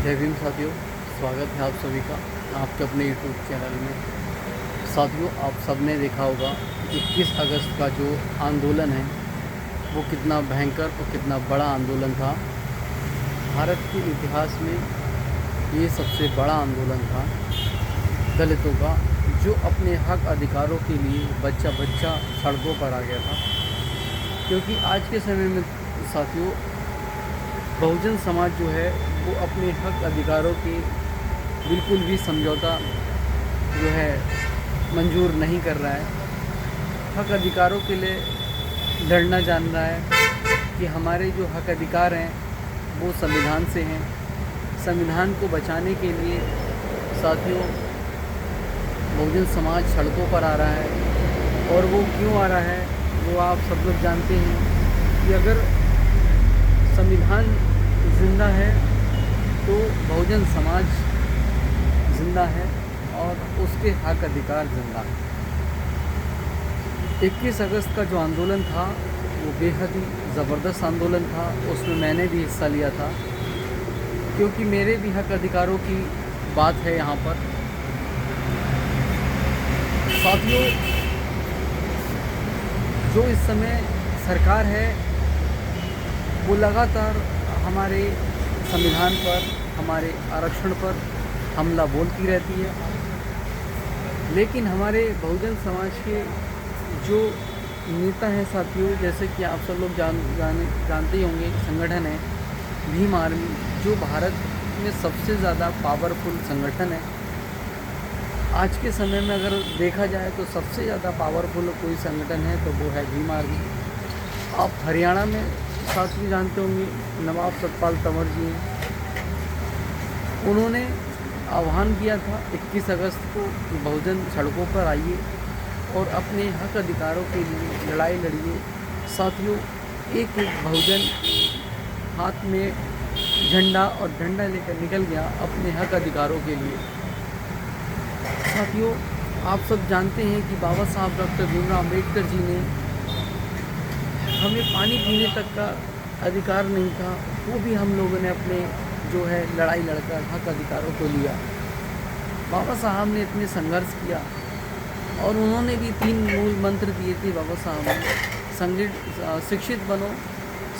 जय भीम साथियों, स्वागत है आप सभी का आपके अपने यूट्यूब चैनल में। साथियों, आप सब ने देखा होगा 21 अगस्त का जो आंदोलन है वो कितना भयंकर और कितना बड़ा आंदोलन था। भारत के इतिहास में ये सबसे बड़ा आंदोलन था दलितों का, जो अपने हक अधिकारों के लिए बच्चा बच्चा सड़कों पर आ गया था। क्योंकि आज के समय में साथियों, बहुजन समाज जो है वो अपने हक अधिकारों के बिल्कुल भी समझौता जो है मंजूर नहीं कर रहा है। हक अधिकारों के लिए लड़ना जान रहा है कि हमारे जो हक अधिकार हैं वो संविधान से हैं। संविधान को बचाने के लिए साथियों बहुजन समाज सड़कों पर आ रहा है। और वो क्यों आ रहा है वो आप सब लोग जानते हैं कि अगर संविधान जिंदा है तो बहुजन समाज जिंदा है और उसके हक अधिकार जिंदा है। 21 अगस्त का जो आंदोलन था वो बेहद ही ज़बरदस्त आंदोलन था। उसमें मैंने भी हिस्सा लिया था क्योंकि मेरे भी हक अधिकारों की बात है यहाँ पर। साथियों, जो इस समय सरकार है वो लगातार हमारे संविधान पर, हमारे आरक्षण पर हमला बोलती रहती है, लेकिन हमारे बहुजन समाज के जो नेता हैं साथियों, जैसे कि आप सब लोग जानते ही होंगे, संगठन है भीम आर्मी, जो भारत में सबसे ज़्यादा पावरफुल संगठन है। आज के समय में अगर देखा जाए तो सबसे ज़्यादा पावरफुल कोई संगठन है तो वो है भीम आर्मी। आप हरियाणा में साथियों जानते होंगे नवाब सतपाल तंवर जी हैं। उन्होंने आह्वान किया था 21 अगस्त को कि बहुजन सड़कों पर आइए और अपने हक अधिकारों के लिए लड़ाई लड़िए। साथियों, एक बहुजन हाथ में झंडा और डंडा लेकर निकल गया अपने हक अधिकारों के लिए। साथियों, आप सब जानते हैं कि बाबा साहब डॉक्टर भीमराव अम्बेडकर जी ने हमें पानी पीने तक का अधिकार नहीं था, वो भी हम लोगों ने अपने जो है लड़ाई लड़कर हक अधिकारों को लिया। बाबा साहब ने इतने संघर्ष किया और उन्होंने भी 3 मूल मंत्र दिए थे बाबा साहब ने, शिक्षित बनो,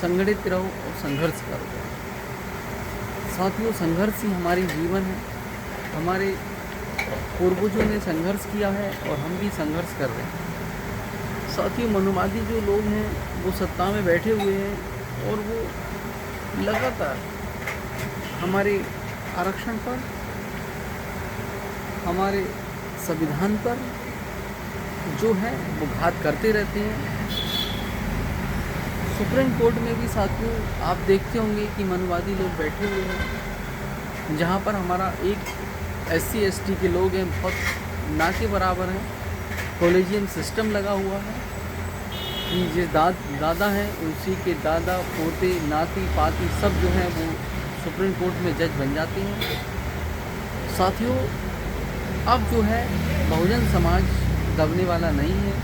संगठित रहो और संघर्ष करो। साथियों, संघर्ष ही हमारी जीवन है। हमारे पूर्वजों ने संघर्ष किया है और हम भी संघर्ष कर रहे हैं। साथियों, मनुवादी जो लोग हैं वो सत्ता में बैठे हुए हैं और वो लगातार हमारे आरक्षण पर, हमारे संविधान पर जो है वो घात करते रहते हैं। सुप्रीम कोर्ट में भी साथियों आप देखते होंगे कि मनुवादी लोग बैठे हुए हैं, जहाँ पर हमारा एक SC ST के लोग हैं बहुत ना के बराबर हैं। कॉलेजियम सिस्टम लगा हुआ है कि जिस दादा हैं उसी के दादा पोते नाती पाती सब जो हैं वो सुप्रीम कोर्ट में जज बन जाते हैं। साथियों, अब जो है बहुजन समाज दबने वाला नहीं है।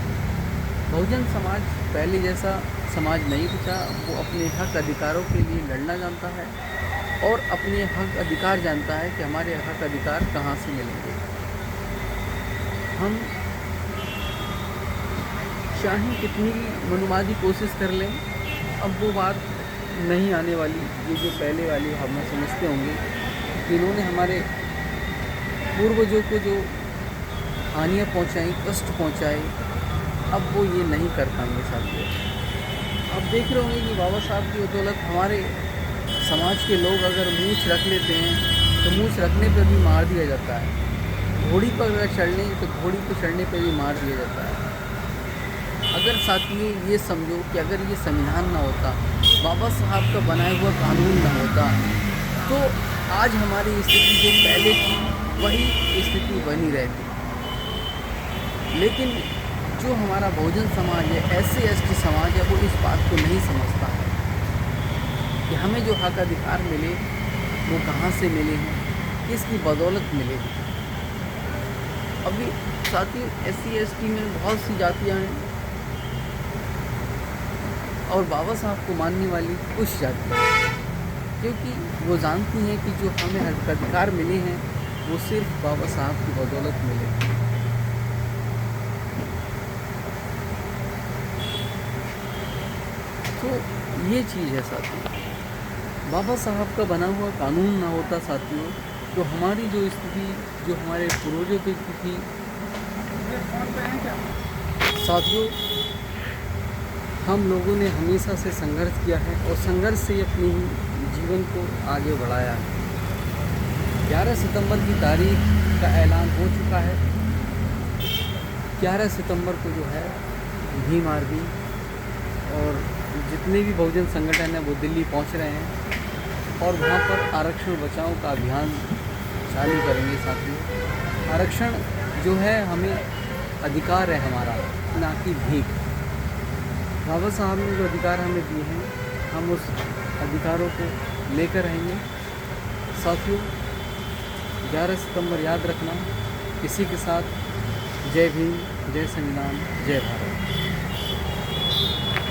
बहुजन समाज पहले जैसा समाज नहीं बचा। वो अपने हक अधिकारों के लिए लड़ना जानता है और अपने हक अधिकार जानता है कि हमारे हक अधिकार कहाँ से मिलेंगे। हम चाहे कितनी मनुवादी कोशिश कर लें, अब वो बात नहीं आने वाली। ये जो पहले वाली हम समझते होंगे कि इन्होंने हमारे पूर्वजों को जो हानियाँ पहुँचाई, कष्ट पहुँचाए, अब वो ये नहीं कर पाएंगे। साथियों, आप देख रहे होंगे कि बाबा साहब की बदौलत हमारे समाज के लोग अगर मूँछ रख लेते हैं तो मूँछ रखने पर भी मार दिया जाता है। घोड़ी पर अगर चढ़ लें तो घोड़ी पर चढ़ने पर भी मार दिया जाता है। अगर साथियों ये समझो कि अगर ये संविधान ना होता, बाबा साहब का बनाया हुआ कानून ना होता, तो आज हमारी स्थिति जो पहले थी वही स्थिति बनी रहती। लेकिन जो हमारा बहुजन समाज है, SC ST समाज है, वो इस बात को नहीं समझता है कि हमें जो हक अधिकार मिले वो कहाँ से मिले हैं, किसकी बदौलत मिले हैं। अभी साथियों SC ST में बहुत सी जातियाँ हैं और बाबा साहब को मानने वाली कुछ जातियाँ हैं। क्योंकि वो जानती हैं कि जो हमें अधिकार मिले हैं वो सिर्फ बाबा साहब की बदौलत मिले हैं। तो ये चीज़ है साथियों, बाबा साहब का बना हुआ कानून ना होता साथियों, तो हमारी जो स्थिति, जो हमारे पूर्वजों की थी साथियों, हम लोगों ने हमेशा से संघर्ष किया है और संघर्ष से अपने जीवन को आगे बढ़ाया है। 11 सितंबर की तारीख का ऐलान हो चुका है। 11 सितंबर को जो है भीम आर्मी और जितने भी बहुजन संगठन हैं वो दिल्ली पहुंच रहे हैं और वहां पर आरक्षण बचाओ का अभियान चालू करेंगे साथियों। आरक्षण जो है हमें अधिकार है हमारा, ना कि भीख। बाबा साहब ने जो अधिकार हमें दिए हैं, हम उस अधिकारों को लेकर रहेंगे साथियों। 11 सितंबर याद रखना। इसी के साथ जय भीम, जय संविधान, जय भारत।